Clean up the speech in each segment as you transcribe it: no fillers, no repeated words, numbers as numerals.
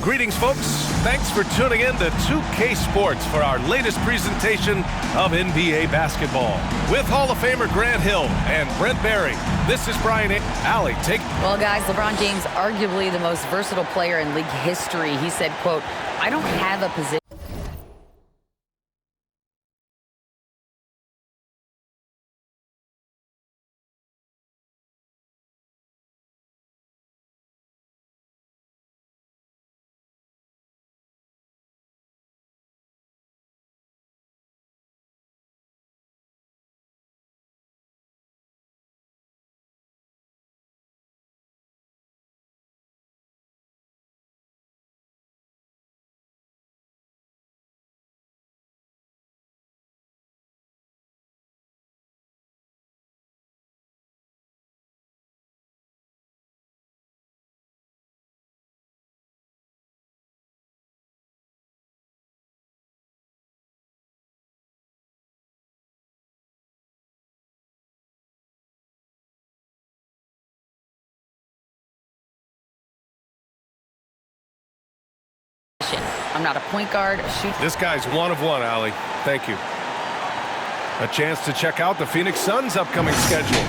Greetings, folks. Thanks for tuning in to 2K Sports for our latest presentation of NBA basketball. With Hall of Famer Grant Hill and Brent Barry, this is Bryant. Allie, take... Well, guys, LeBron James, arguably the most versatile player in league history. He said, quote, "I don't have a position." I'm not a point guard, a shoot. This guy's one of one, Allie. Thank you. A chance to check out the Phoenix Suns' upcoming schedule.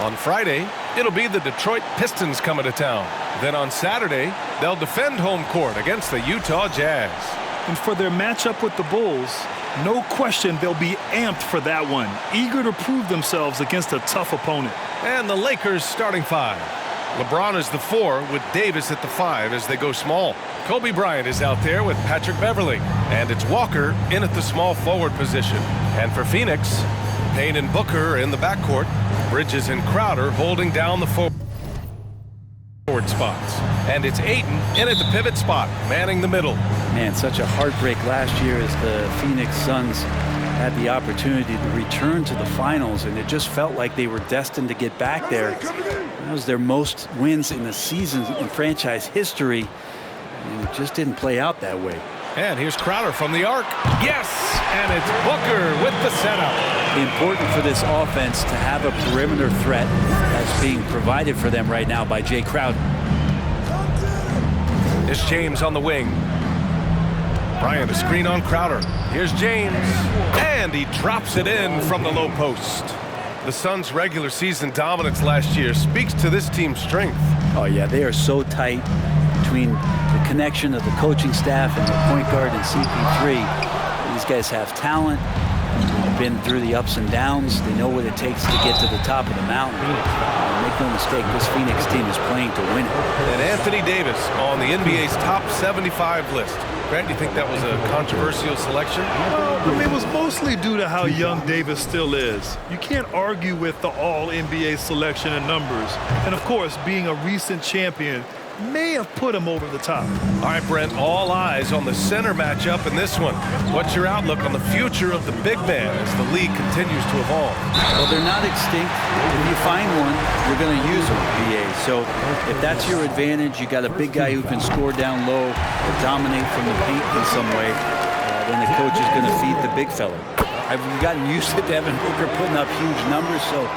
On Friday, it'll be the Detroit Pistons coming to town. Then on Saturday, they'll defend home court against the Utah Jazz. And for their matchup with the Bulls, no question they'll be amped for that one, eager to prove themselves against a tough opponent. And the Lakers starting five. LeBron is the 4 with Davis at the 5 as they go small. Kobe Bryant is out there with Patrick Beverley. And it's Walker in at the small forward position. And for Phoenix, Payne and Booker in the backcourt. Bridges and Crowder holding down the forward spots. And it's Ayton in at the pivot spot, manning the middle. Man, such a heartbreak last year as the Phoenix Suns had the opportunity to return to the finals, and it just felt like they were destined to get back there. That was their most wins in the season in franchise history, and it just didn't play out that way. And here's Crowder from the arc. Yes! And it's Booker with the setup. Important for this offense to have a perimeter threat that's being provided for them right now by Jay Crowder. It's James on the wing. Bryant, a screen on Crowder. Here's James. And he drops it in from the low post. The Suns' regular season dominance last year speaks to this team's strength. Oh, yeah, they are so tight between the connection of the coaching staff and the point guard and CP3. These guys have talent. They've been through the ups and downs. They know what it takes to get to the top of the mountain. Make no mistake, this Phoenix team is playing to win it. And Anthony Davis on the NBA's top 75 list. Grant, you think that was a controversial selection? Well, it was mostly due to how young Davis still is. You can't argue with the all-NBA selection and numbers. And, of course, being a recent champion may have put him over the top. All right, Brent, all eyes on the center matchup in this one. What's your outlook on the future of the big man as the league continues to evolve? Well, they're not extinct. If you find one, you're going to use them, BA. So if that's your advantage, you got a big guy who can score down low or dominate from the paint in some way, then the coach is going to feed the big fella. I've gotten used to Devin Booker putting up huge numbers, so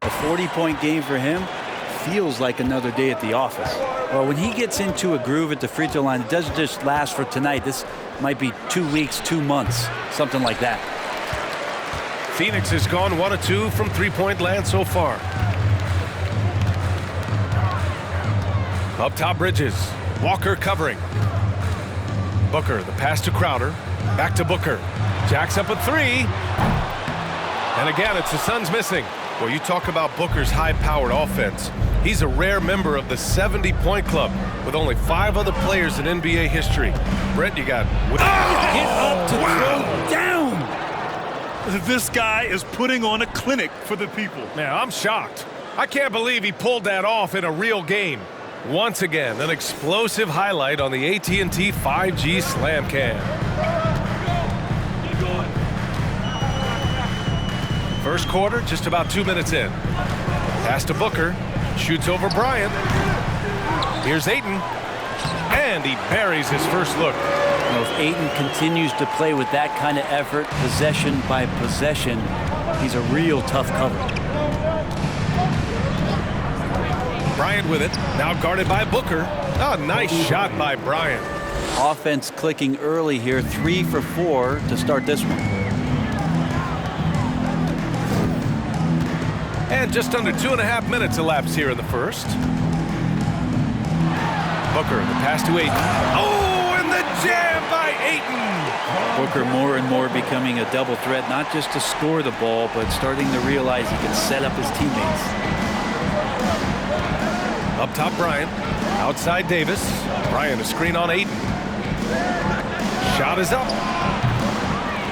a 40-point game for him feels like another day at the office. Well, when he gets into a groove at the free throw line, it doesn't just last for tonight. This might be 2 weeks, 2 months, something like that. Phoenix has gone 1 of 2 from three-point land so far. Up top, Bridges. Walker covering. Booker, the pass to Crowder. Back to Booker. Jacks up a 3. And again, it's the Suns missing. Well, you talk about Booker's high-powered offense. He's a rare member of the 70-point club with only 5 other players in NBA history. Brent, you got... Get up to throw down! This guy is putting on a clinic for the people. Man, I'm shocked. I can't believe he pulled that off in a real game. Once again, an explosive highlight on the AT&T 5G Slam Cam. First quarter, just about 2 minutes in. Pass to Booker. Shoots over Bryant. Here's Ayton. And he buries his first look. You know, if Ayton continues to play with that kind of effort, possession by possession, he's a real tough cover. Bryant with it. Now guarded by Booker. Oh, nice shot by Bryant. Offense clicking early here. 3 for 4 to start this one. And just under 2.5 minutes elapsed here in the first. Booker, the pass to Ayton. Oh, and the jam by Ayton. Booker more and more becoming a double threat, not just to score the ball, but starting to realize he can set up his teammates. Up top, Bryant. Outside, Davis. Bryant, a screen on Ayton. Shot is up.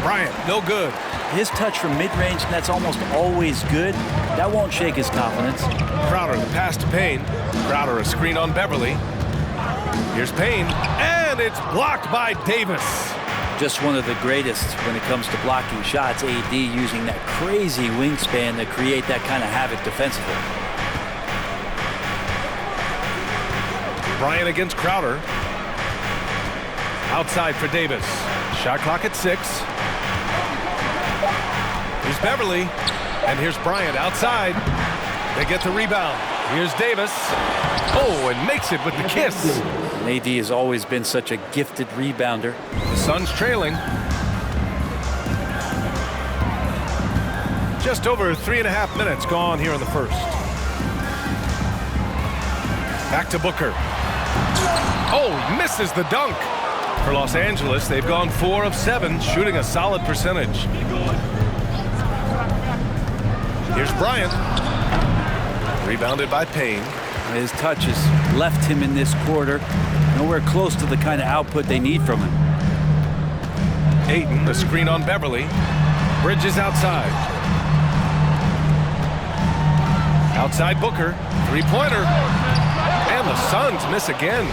Bryant, no good. His touch from mid-range, that's almost always good. That won't shake his confidence. Crowder, the pass to Payne. Crowder, a screen on Beverly. Here's Payne, and it's blocked by Davis. Just one of the greatest when it comes to blocking shots. AD using that crazy wingspan to create that kind of havoc defensively. Bryant against Crowder. Outside for Davis. Shot clock at 6. Here's Beverly, and here's Bryant outside. They get the rebound. Here's Davis. Oh, and makes it with the kiss. And AD has always been such a gifted rebounder. The Suns trailing. Just over 3.5 minutes gone here in the first. Back to Booker. Oh, misses the dunk. For Los Angeles, they've gone 4 of 7, shooting a solid percentage. Here's Bryant. Rebounded by Payne. His touch has left him in this quarter. Nowhere close to the kind of output they need from him. Ayton, the screen on Beverly. Bridges outside. Outside Booker. Three-pointer. And the Suns miss again.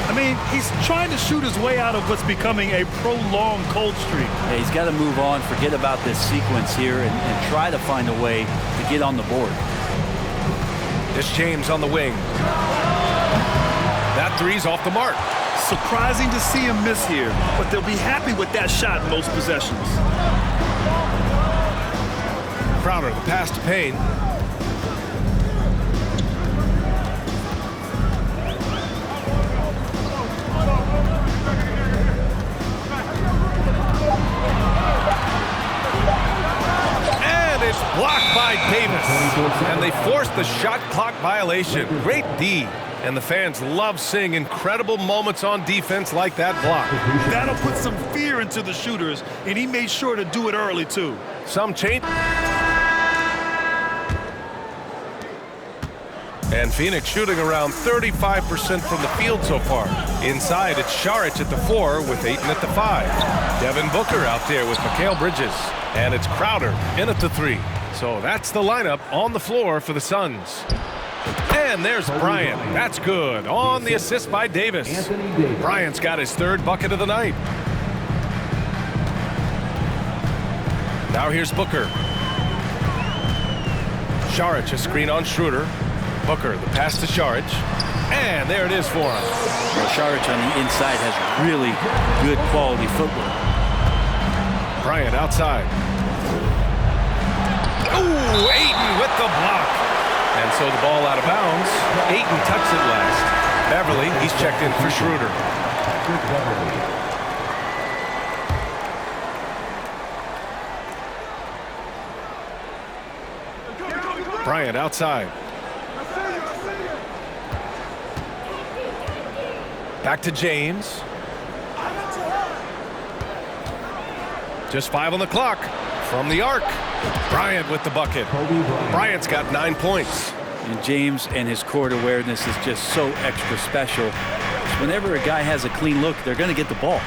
I mean, he's trying to shoot his way out of what's becoming a prolonged cold streak. Yeah, he's got to move on, forget about this sequence here, and try to find a way to get on the board. This James on the wing. That three's off the mark. Surprising to see him miss here, but they'll be happy with that shot most possessions. Crowder, the pass to Payne. And it's blocked by Davis. And they force the shot clock violation. Great D. And the fans love seeing incredible moments on defense like that block. That'll put some fear into the shooters, and he made sure to do it early, too. Some change. And Phoenix shooting around 35% from the field so far. Inside, it's Saric at the 4 with Ayton at the 5. Devin Booker out there with Mikal Bridges. And it's Crowder in at the 3. So that's the lineup on the floor for the Suns. And there's Bryant. That's good. On the assist by Davis. Bryant's got his 3rd bucket of the night. Now here's Booker. Saric, a screen on Schroeder. Booker, the pass to Saric. And there it is for him. Well, Saric on the inside has really good quality footwork. Bryant outside. Ooh, Ayton with the block. And so the ball out of bounds. Ayton touched it last. Beverly, he's checked in for Schroeder. Bryant outside. Back to James. Just 5 on the clock. From the arc. Bryant with the bucket. Bryant's got 9 points. And James and his court awareness is just so extra special. Whenever a guy has a clean look, they're going to get the ball.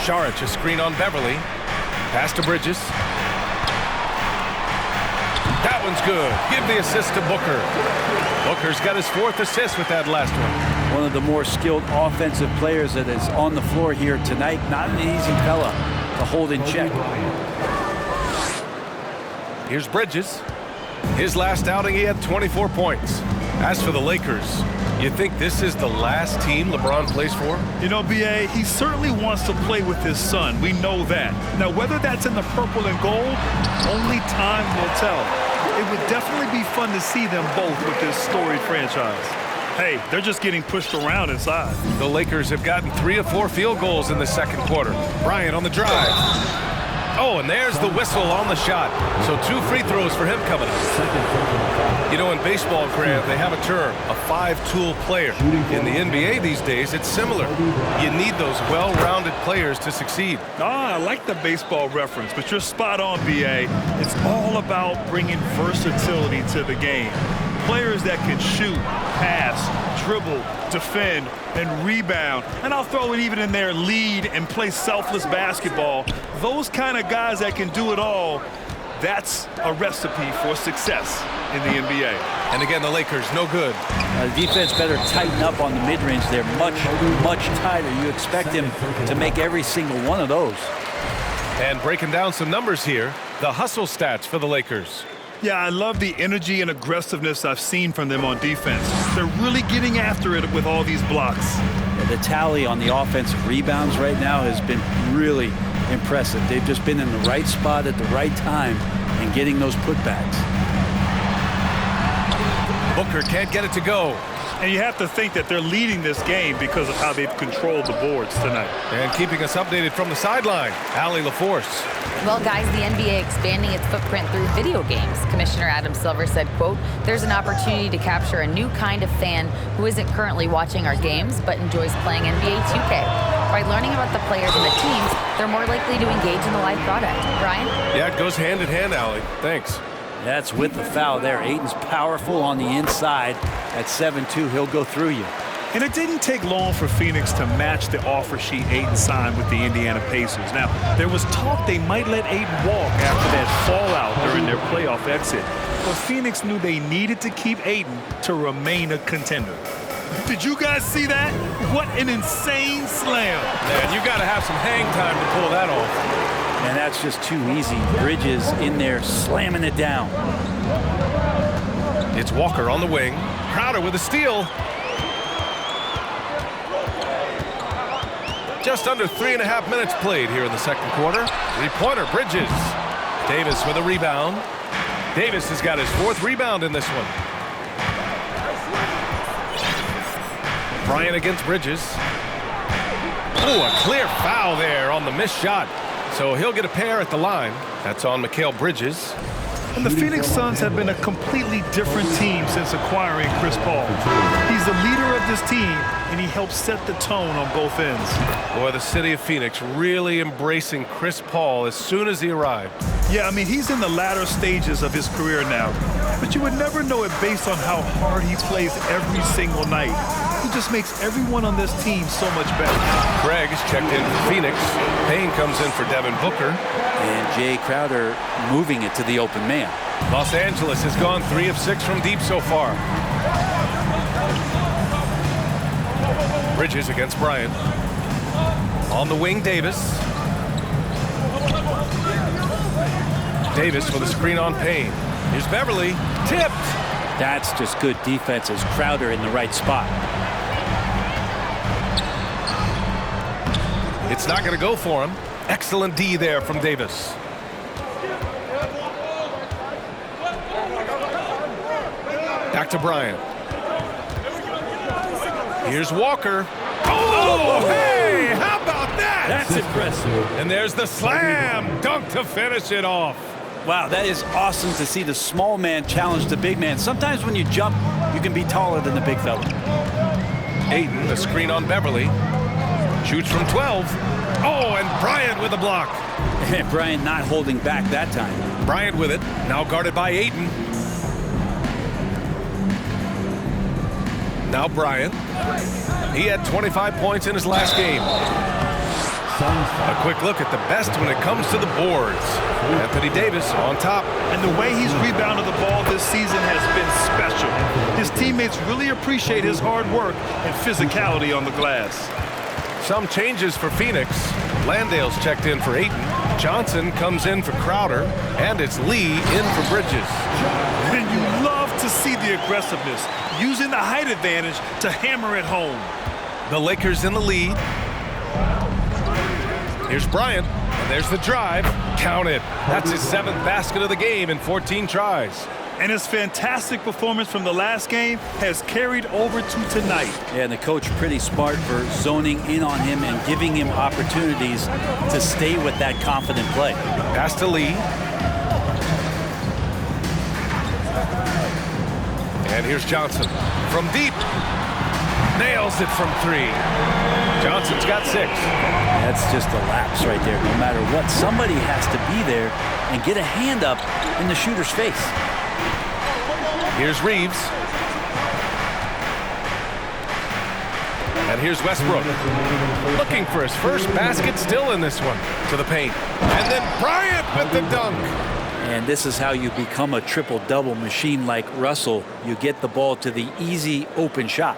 Saric, a screen on Beverly. Pass to Bridges. That one's good. Give the assist to Booker. Booker's got his 4th assist with that last one. One of the more skilled offensive players that is on the floor here tonight. Not an easy fella to hold in check. Here's Bridges. His last outing, he had 24 points. As for the Lakers, you think this is the last team LeBron plays for? You know, B.A., he certainly wants to play with his son. We know that. Now, whether that's in the purple and gold, only time will tell. It would definitely be fun to see them both with this storied franchise. Hey, they're just getting pushed around inside. The Lakers have gotten 3 of 4 field goals in the second quarter. Bryant on the drive. Oh, and there's the whistle on the shot. So 2 free throws for him coming up. You know, in baseball, Grant, they have a term, a 5-tool player. In the NBA these days, it's similar. You need those well-rounded players to succeed. I like the baseball reference, but you're spot on, B.A. It's all about bringing versatility to the game. Players that can shoot, pass, dribble, defend, and rebound. And I'll throw it even in there, lead and play selfless basketball. Those kind of guys that can do it all, that's a recipe for success in the NBA. And again, the Lakers, no good. The defense better tighten up on the mid-range. They're much, much tighter. You expect him to make every single one of those. And breaking down some numbers here, the hustle stats for the Lakers. Yeah, I love the energy and aggressiveness I've seen from them on defense. They're really getting after it with all these blocks. Yeah, the tally on the offensive rebounds right now has been really impressive. They've just been in the right spot at the right time and getting those putbacks. Booker can't get it to go. And you have to think that they're leading this game because of how they've controlled the boards tonight. And keeping us updated from the sideline, Allie LaForce. Well, guys, the NBA expanding its footprint through video games. Commissioner Adam Silver said, quote, there's an opportunity to capture a new kind of fan who isn't currently watching our games but enjoys playing NBA 2K. By learning about the players and the teams, they're more likely to engage in the live product. Bryant? Yeah, it goes hand in hand, Allie. Thanks. That's with the foul there. Aiton's powerful on the inside. At 7'2", he'll go through you. And it didn't take long for Phoenix to match the offer sheet Ayton signed with the Indiana Pacers. Now, there was talk they might let Ayton walk after that fallout during their playoff exit. But Phoenix knew they needed to keep Ayton to remain a contender. Did you guys see that? What an insane slam. Man, you got to have some hang time to pull that off. And that's just too easy. Bridges in there slamming it down. It's Walker on the wing. Crowder with a steal. Just under 3.5 minutes played here in the second quarter. Three-pointer, Bridges. Davis with a rebound. Davis has got his 4th rebound in this one. Bryant against Bridges. Oh, a clear foul there on the missed shot. So he'll get a pair at the line. That's on Mikal Bridges. And the Phoenix Suns have been a completely different team since acquiring Chris Paul. He's the leader of this team, and he helps set the tone on both ends. Boy, the city of Phoenix really embracing Chris Paul as soon as he arrived. Yeah, I mean, he's in the latter stages of his career now. But you would never know it based on how hard he plays every single night. He just makes everyone on this team so much better. Craig is checked in for Phoenix. Payne comes in for Devin Booker. And Jay Crowder moving it to the open man. Los Angeles has gone 3 of 6 from deep so far. Bridges against Bryant. On the wing, Davis. Davis with a screen on Payne. Here's Beverly. Tipped. That's just good defense as Crowder in the right spot. It's not going to go for him. Excellent D there from Davis. Back to Bryant. Here's Walker. Oh, hey, how about that? That's impressive. And there's the slam dunk to finish it off. Wow, that is awesome to see the small man challenge the big man. Sometimes when you jump, you can be taller than the big fella. Ayton, the screen on Beverly. Shoots from 12. Oh, and Bryant with the block. And Bryant not holding back that time. Bryant with it, now guarded by Ayton. Now Bryant. He had 25 points in his last game. A quick look at the best when it comes to the boards. Anthony Davis on top. And the way he's rebounded the ball this season has been special. His teammates really appreciate his hard work and physicality on the glass. Some changes for Phoenix. Landale's checked in for Ayton. Johnson comes in for Crowder. And it's Lee in for Bridges. And you love to see the aggressiveness, using the height advantage to hammer it home. The Lakers in the lead. Here's Bryant, and there's the drive. Count it. That's his 7th basket of the game in 14 tries. And his fantastic performance from the last game has carried over to tonight. Yeah, and the coach pretty smart for zoning in on him and giving him opportunities to stay with that confident play. Pass to Lee. And here's Johnson from deep. Nails it from 3. Johnson's got 6. That's just a lapse right there. No matter what, somebody has to be there and get a hand up in the shooter's face. Here's Reeves. And here's Westbrook. Looking for his first basket, still in this one. To the paint. And then Bryant with the dunk. And this is how you become a triple-double machine like Russell. You get the ball to the easy open shot.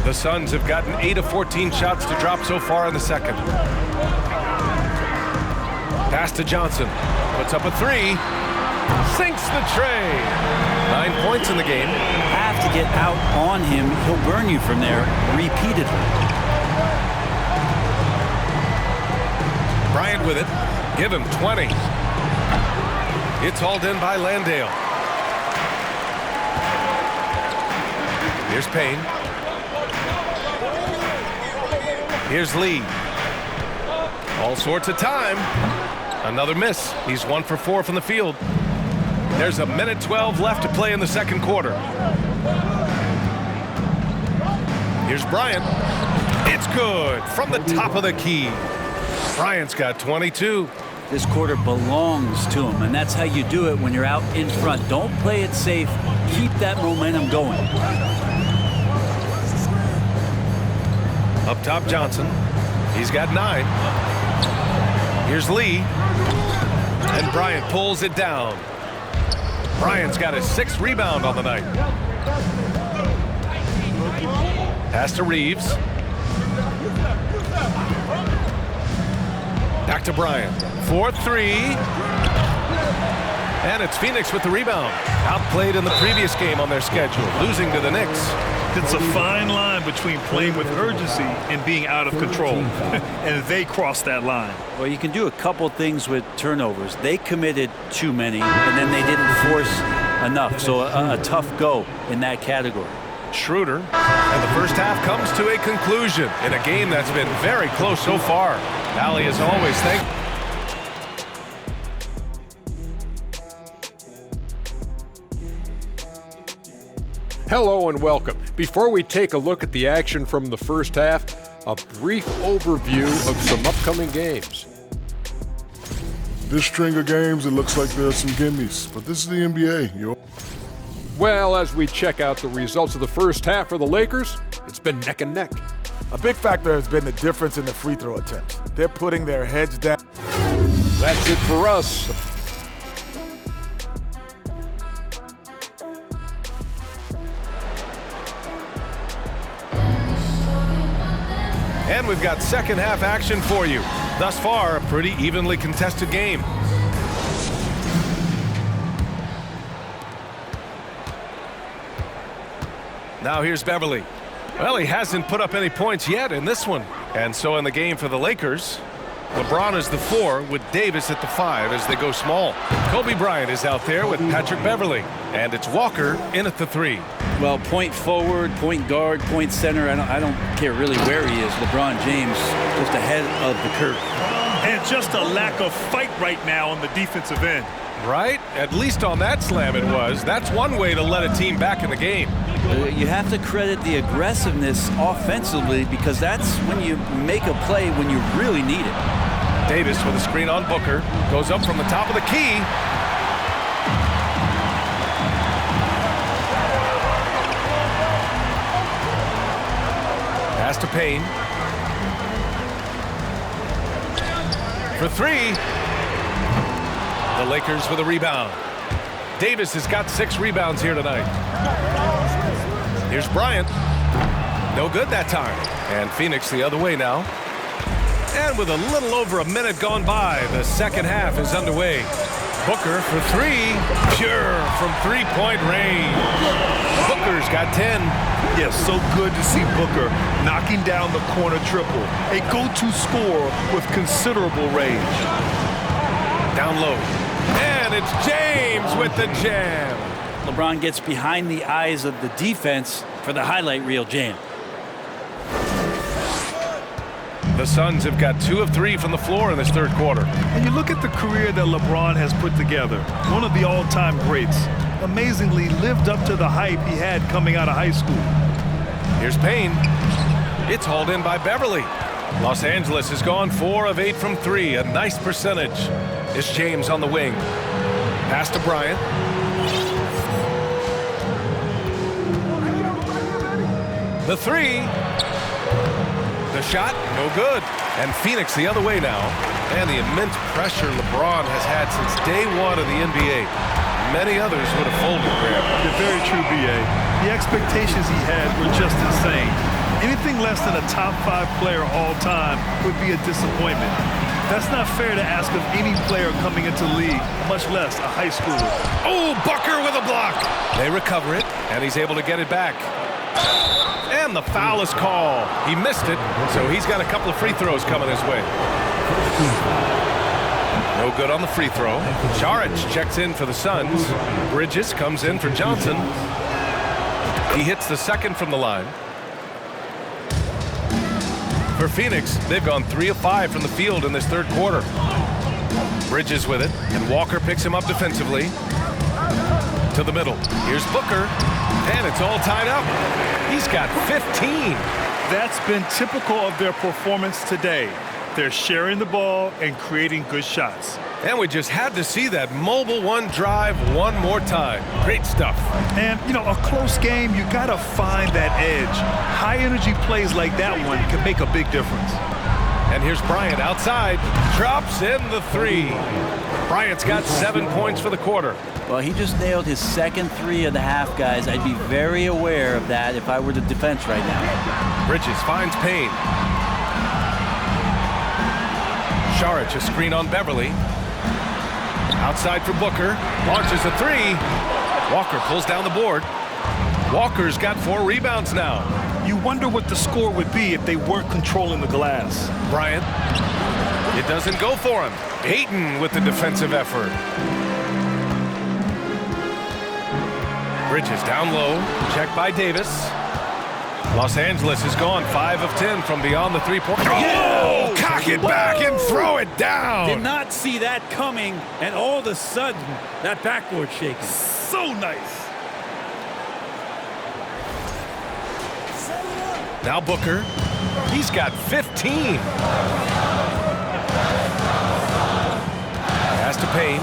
The Suns have gotten 8 of 14 shots to drop so far in the second. Pass to Johnson. Puts up a 3. Sinks the tray. 9 points in the game. Have to get out on him. He'll burn you from there repeatedly. Bryant with it. Give him 20. It's hauled in by Landale. Here's Payne. Here's Lee. All sorts of time. Another miss. He's 1 for 4 from the field. There's a minute 12 left to play in the second quarter. Here's Bryant. It's good from the top of the key. Bryant's got 22. This quarter belongs to him, and that's how you do it when you're out in front. Don't play it safe. Keep that momentum going. Up top, Johnson. He's got 9. Here's Lee. And Bryant pulls it down. Bryant's got his 6th rebound on the night. Pass to Reeves. Back to Bryant. 4-3. And it's Phoenix with the rebound. Outplayed in the previous game on their schedule, losing to the Knicks. It's a fine line between playing with urgency and being out of control. And they crossed that line. Well, you can do a couple things with turnovers. They committed too many, and then they didn't force enough. So a tough go in that category. Schroeder. And the first half comes to a conclusion in a game that's been very close so far. Allie, as always, thank you. Hello and welcome. Before we take a look at the action from the first half, a brief overview of some upcoming games. This string of games, it looks like there's some gimmies, but this is the NBA. Well, as we check out the results of the first half for the Lakers, it's been neck and neck. A big factor has been the difference in the free throw attempts. They're putting their heads down. That's it for us. And we've got second half action for you. Thus far, a pretty evenly contested game. Now here's Beverly. Well, he hasn't put up any points yet in this one. And so in the game for the Lakers, LeBron is the 4 with Davis at the 5 as they go small. Kobe Bryant is out there with Patrick Beverly. And it's Walker in at the 3. Well, point forward, point guard, point center. I don't care really where he is. LeBron James just ahead of the curve. And just a lack of fight right now on the defensive end. Right? At least on that slam it was. That's one way to let a team back in the game. You have to credit the aggressiveness offensively because that's when you make a play when you really need it. Davis with a screen on Booker. Goes up from the top of the key. Pass to Payne. For 3. The Lakers with a rebound. Davis has got 6 rebounds here tonight. Here's Bryant. No good that time. And Phoenix the other way now. And with a little over a minute gone by, the second half is underway. Booker for 3. Pure from three-point range. Booker's got 10. Yes, so good to see Booker knocking down the corner triple. A go-to scorer with considerable range. Down low. And And it's James with the jam. LeBron gets behind the eyes of the defense for the highlight reel jam. The Suns have got 2 of 3 from the floor in this third quarter. And you look at the career that LeBron has put together. One of the all-time greats. Amazingly lived up to the hype he had coming out of high school. Here's Payne. It's hauled in by Beverly. Los Angeles has gone 4 of 8 from 3, a nice percentage. It's James on the wing. Pass to Bryant. The 3. The shot, no good. And Phoenix the other way now. And the immense pressure LeBron has had since day one of the NBA. Many others would have folded, Graham. You're very true, B.A. The expectations he had were just insane. Anything less than a top 5 player all time would be a disappointment. That's not fair to ask of any player coming into the league, much less a high schooler. Oh, Booker with a block. They recover it, and he's able to get it back. And the foul is called. He missed it, so he's got a couple of free throws coming his way. No good on the free throw. Saric checks in for the Suns. Bridges comes in for Johnson. He hits the second from the line. For Phoenix, they've gone 3 of 5 from the field in this third quarter. Bridges with it, and Walker picks him up defensively. To the middle. Here's Booker, and it's all tied up. He's got 15. That's been typical of their performance today. They're sharing the ball and creating good shots. And we just had to see that mobile one drive one more time. Great stuff. And, you know, a close game, you got to find that edge. High-energy plays like that one can make a big difference. And here's Bryant outside. Drops in the 3. Bryant's got 7 points for the quarter. Well, he just nailed his second 3 of the half, guys. I'd be very aware of that if I were the defense right now. Bridges finds Payne. Saric a screen on Beverly. Outside for Booker. Launches a 3. Walker pulls down the board. Walker's got 4 rebounds now. You wonder what the score would be if they weren't controlling the glass. Bryant. It doesn't go for him. Ayton with the defensive effort. Bridges down low. Checked by Davis. Los Angeles has gone 5 of 10 from beyond the 3-point. Oh! Cock it back and throw it down. Did not see that coming, and all of a sudden, that backboard shaking. So nice. Now Booker. He's got 15. Pass to Payne.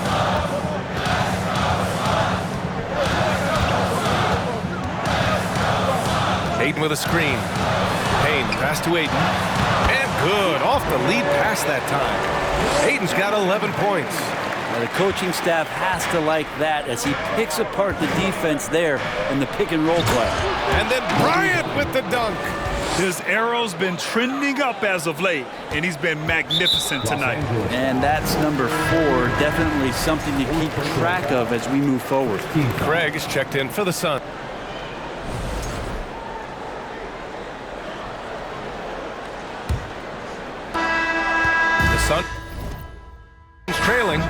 Ayton with a screen. Payne, pass to Ayton. And good. Off the lead pass that time. Ayton's got 11 points. Now the coaching staff has to like that as he picks apart the defense there in the pick and roll play. And then Bryant with the dunk. His arrow's been trending up as of late, and he's been magnificent tonight. And that's number 4, definitely something to keep track of as we move forward. Craig is checked in for the Suns. The Suns trailing.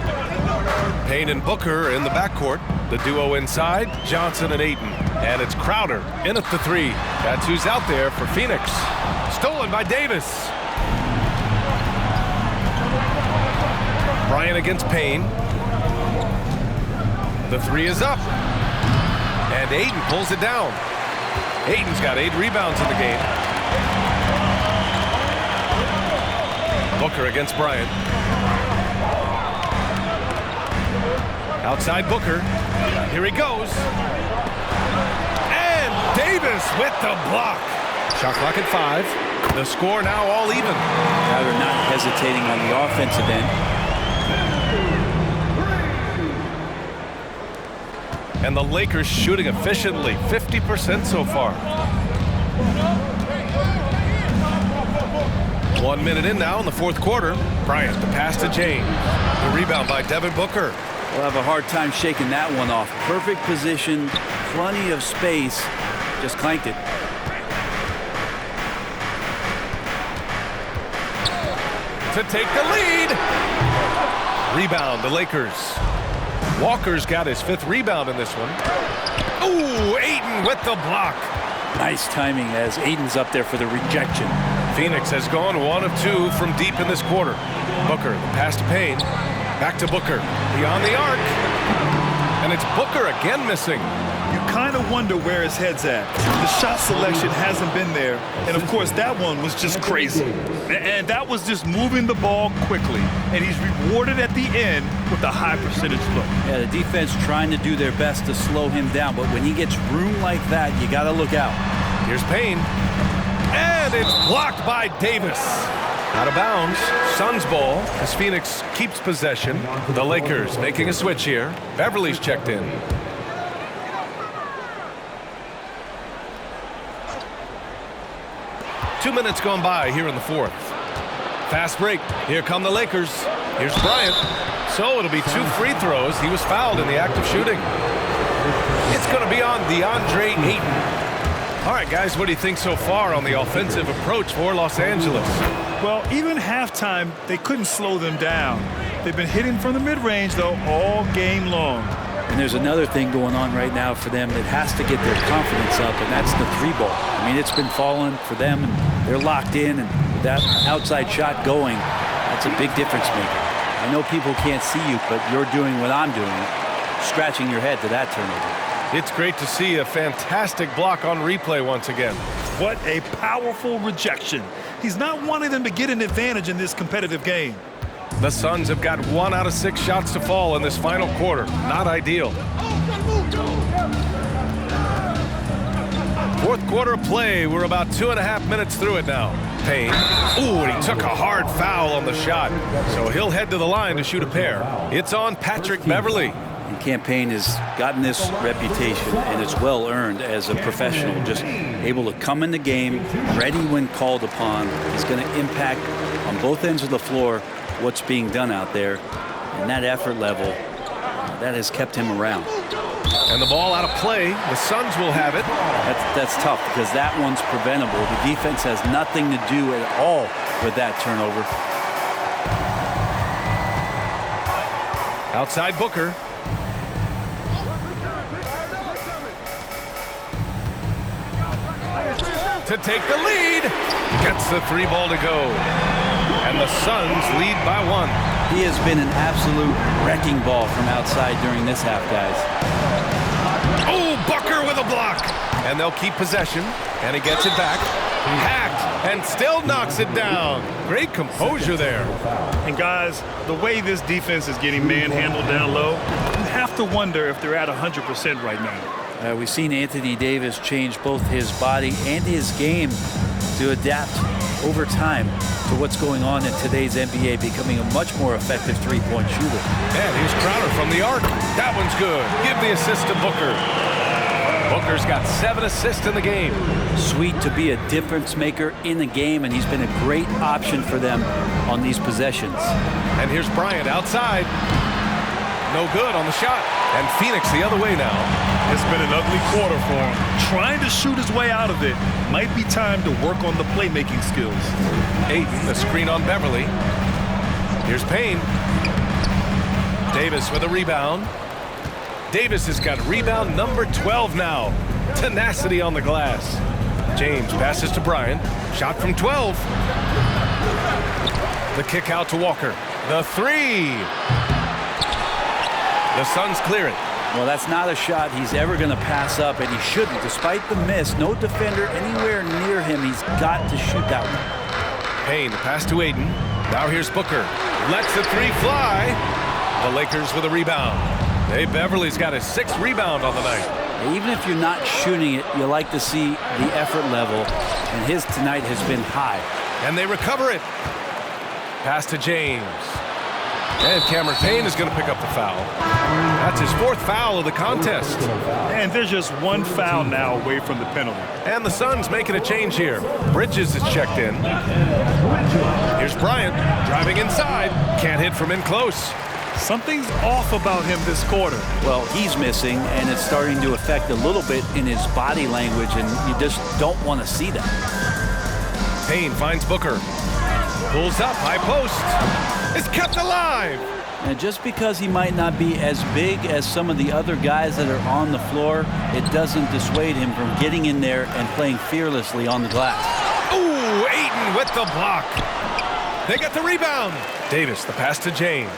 Payne and Booker in the backcourt. The duo inside, Johnson and Ayton. And it's Crowder in at the 3. That's who's out there for Phoenix. Stolen by Davis. Bryant against Payne. The 3 is up. And Ayton pulls it down. Ayton's got 8 rebounds in the game. Booker against Bryant. Outside Booker. Here he goes. And Davis with the block. Shot clock at 5. The score now all even. Crowder not hesitating on the offensive end. And the Lakers shooting efficiently. 50% so far. 1 minute in now in the fourth quarter. Bryant, the pass to James. The rebound by Devin Booker. We'll have a hard time shaking that one off. Perfect position, plenty of space. Just clanked it. To take the lead. Rebound, the Lakers. Walker's got his 5th rebound in this one. Ooh, Ayton with the block. Nice timing as Aiden's up there for the rejection. Phoenix has gone 1 of 2 from deep in this quarter. Booker, the pass to Payne. Back to Booker. Beyond the arc. And it's Booker again missing. You kind of wonder where his head's at. The shot selection hasn't been there. And, of course, that one was just crazy. And that was just moving the ball quickly. And he's rewarded at the end with a high percentage look. Yeah, the defense trying to do their best to slow him down. But when he gets room like that, you got to look out. Here's Payne. And it's blocked by Davis. Out of bounds. Suns ball as Phoenix keeps possession. The Lakers making a switch here. Beverly's checked in. Two minutes gone by here in the 4th. Fast break. Here come the Lakers. Here's Bryant. So it'll be 2 free throws. He was fouled in the act of shooting. It's going to be on DeAndre Ayton. All right, guys, what do you think so far on the offensive approach for Los Angeles? Well, even halftime, they couldn't slow them down. They've been hitting from the mid-range, though, all game long. And there's another thing going on right now for them that has to get their confidence up, and that's the 3-ball. I mean, it's been falling for them, and they're locked in, and with that outside shot going, that's a big difference maker. I know people can't see you, but you're doing what I'm doing, scratching your head to that turnover. It's great to see a fantastic block on replay once again. What a powerful rejection. He's not wanting them to get an advantage in this competitive game. The Suns have got 1 out of 6 shots to fall in this final quarter. Not ideal. 4th quarter of play. We're about 2.5 minutes through it now. Payne. Ooh, and he took a hard foul on the shot. So he'll head to the line to shoot a pair. It's on Patrick Beverly. And Campaign has gotten this reputation, and it's well earned as a professional, just able to come in the game, ready when called upon. He's going to impact on both ends of the floor what's being done out there, and that effort level, that has kept him around. And the ball out of play. The Suns will have it. That's tough because that one's preventable. The defense has nothing to do at all with that turnover. Outside Booker. To take the lead. Gets the 3-ball to go. And the Suns lead by 1. He has been an absolute wrecking ball from outside during this half, guys. Oh, Booker with a block. And they'll keep possession. And he gets it back. Hacked and still knocks it down. Great composure there. And guys, the way this defense is getting manhandled down low, you have to wonder if they're at 100% right now. We've seen Anthony Davis change both his body and his game to adapt over time to what's going on in today's NBA, becoming a much more effective three-point shooter. And here's Crowder from the arc. That one's good. Give the assist to Booker. Booker's got 7 assists in the game. Sweet to be a difference maker in the game, and he's been a great option for them on these possessions. And here's Bryant outside. No good on the shot. And Phoenix the other way now. It's been an ugly quarter for him. Trying to shoot his way out of it. Might be time to work on the playmaking skills. Ayton, the screen on Beverly. Here's Payne. Davis with a rebound. Davis has got rebound number 12 now. Tenacity on the glass. James passes to Bryant. Shot from 12. The kick out to Walker. The 3. The Suns clear it. Well, that's not a shot he's ever going to pass up, and he shouldn't. Despite the miss, no defender anywhere near him. He's got to shoot that one. Payne, the pass to Ayton. Now here's Booker. Lets the 3 fly. The Lakers with a rebound. Hey, Beverly's got his 6th rebound on the night. Even if you're not shooting it, you like to see the effort level, and his tonight has been high. And they recover it. Pass to James. And Cameron Payne is going to pick up the foul. That's his 4th foul of the contest. And there's just 1 foul now away from the penalty. And the Suns making a change here. Bridges is checked in. Here's Bryant driving inside. Can't hit from in close. Something's off about him this quarter. Well, he's missing, and it's starting to affect a little bit in his body language, and you just don't want to see that. Payne finds Booker. Pulls up, high post. It's kept alive. And just because he might not be as big as some of the other guys that are on the floor, it doesn't dissuade him from getting in there and playing fearlessly on the glass. Ooh, Ayton with the block. They got the rebound. Davis, the pass to James.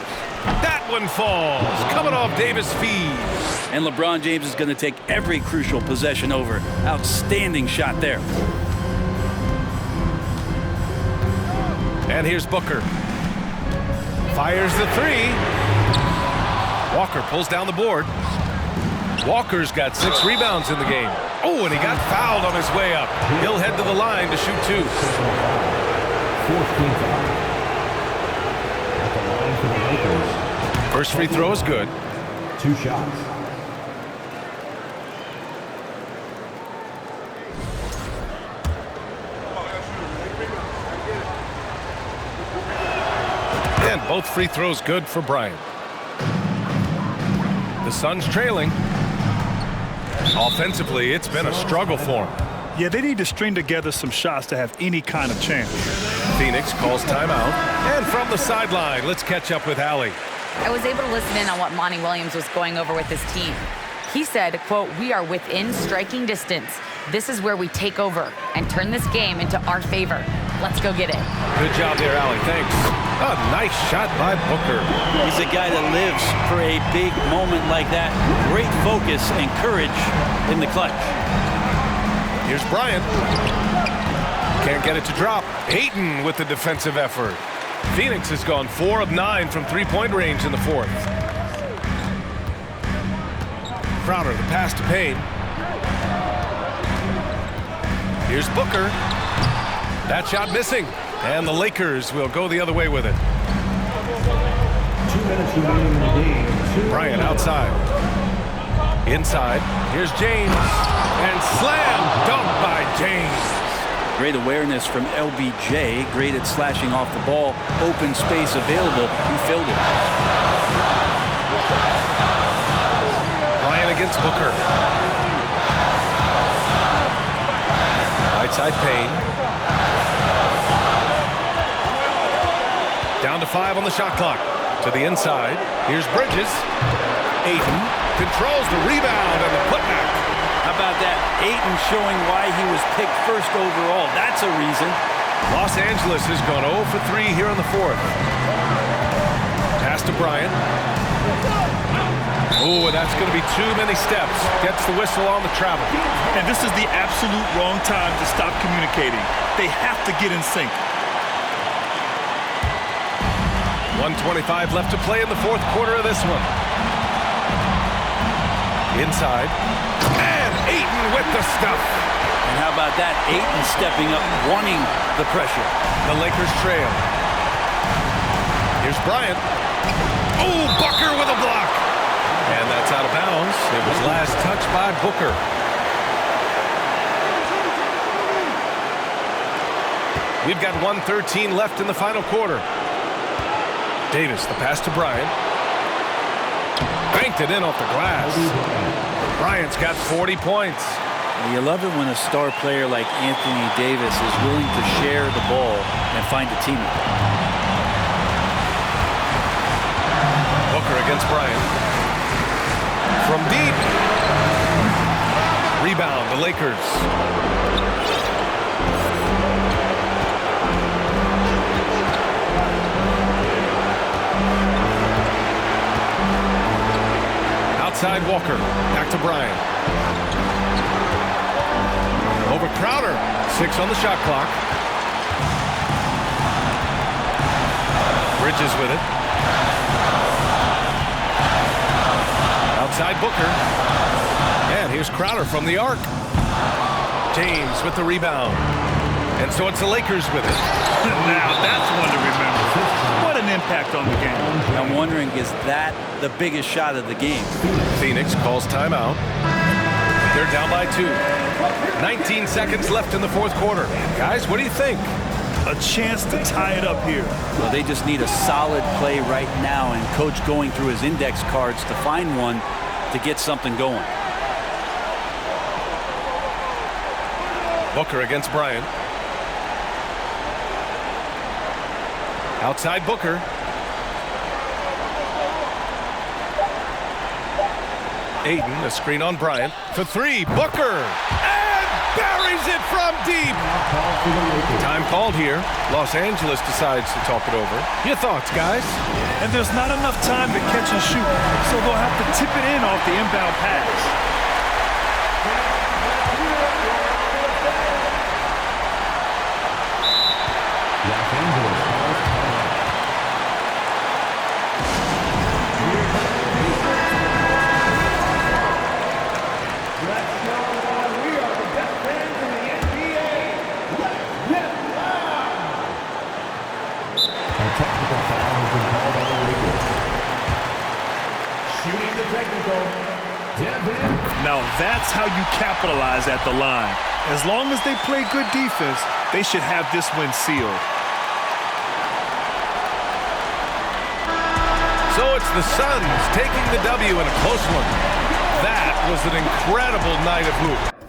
That one falls, coming off Davis' feed. And LeBron James is going to take every crucial possession over. Outstanding shot there. And here's Booker. Fires the three. Walker pulls down the board. Walker's got 6 rebounds in the game. Oh, and he got fouled on his way up. He'll head to the line to shoot 2. 14 foul. At the line for the Lakers. First free throw is good. 2 shots. And both free throws good for Bryant. The Suns trailing. Offensively, it's been a struggle for him. Yeah, they need to string together some shots to have any kind of chance. Phoenix calls timeout. And from the sideline, let's catch up with Allie. I was able to listen in on what Monty Williams was going over with his team. He said, quote, "We are within striking distance. This is where we take over and turn this game into our favor. Let's go get it." Good job there, Allie. Thanks. A nice shot by Booker. He's a guy that lives for a big moment like that. Great focus and courage in the clutch. Here's Bryant. Can't get it to drop. Ayton with the defensive effort. Phoenix has gone 4 of 9 from three-point range in the 4th. Crowder, the pass to Payne. Here's Booker. That shot missing. And the Lakers will go the other way with it. 2 minutes remaining in the game. Bryant outside. Inside. Here's James. And slam dunk by James. Great awareness from LBJ. Great at slashing off the ball. Open space available. He filled it. Bryant against Booker. Right side Payne. Down to 5 on the shot clock. To the inside. Here's Bridges. Ayton controls the rebound and the putback. How about that? Ayton showing why he was picked first overall. That's a reason. Los Angeles has gone 0 for 3 here in the 4th. Pass to Bryant. Oh, that's going to be too many steps. Gets the whistle on the travel. And this is the absolute wrong time to stop communicating. They have to get in sync. 1:25 left to play in the 4th quarter of this one. Inside. And Ayton with the stuff. And how about that? Ayton stepping up, wanting the pressure. The Lakers trail. Here's Bryant. Oh, Booker with a block. And that's out of bounds. It was last touched by Booker. We've got 1:13 left in the final quarter. Davis, the pass to Bryant. Banked it in off the glass. Bryant's got 40 points. You love it when a star player like Anthony Davis is willing to share the ball and find a teammate. Booker against Bryant. From deep. Rebound, the Lakers. Outside Walker. Back to Bryant. Over Crowder. 6 on the shot clock. Bridges with it. Outside Booker. And here's Crowder from the arc. James with the rebound. And so it's the Lakers with it. Now that's one to remember. What an impact on the game. I'm wondering, is that the biggest shot of the game? Phoenix calls timeout. They're down by 2. 19 seconds left in the 4th quarter. Guys, what do you think? A chance to tie it up here. Well, they just need a solid play right now, and coach going through his index cards to find one to get something going. Booker against Bryant. Outside Booker. Aiden, a screen on Bryant. For three, Booker. And buries it from deep. Time called here. Los Angeles decides to talk it over. Your thoughts, guys? And there's not enough time to catch and shoot, so they'll have to tip it in off the inbound pass. Los Angeles calls timeout. Let's go on. We are the best fans in the NBA. Let's get loud. A technical foul has been called on the Lakers. Shooting the technical. Devin. Now that's how you capitalize at the line. As long as they play good defense, they should have this win sealed. So it's the Suns taking the W in a close one. That was an incredible night of hoop.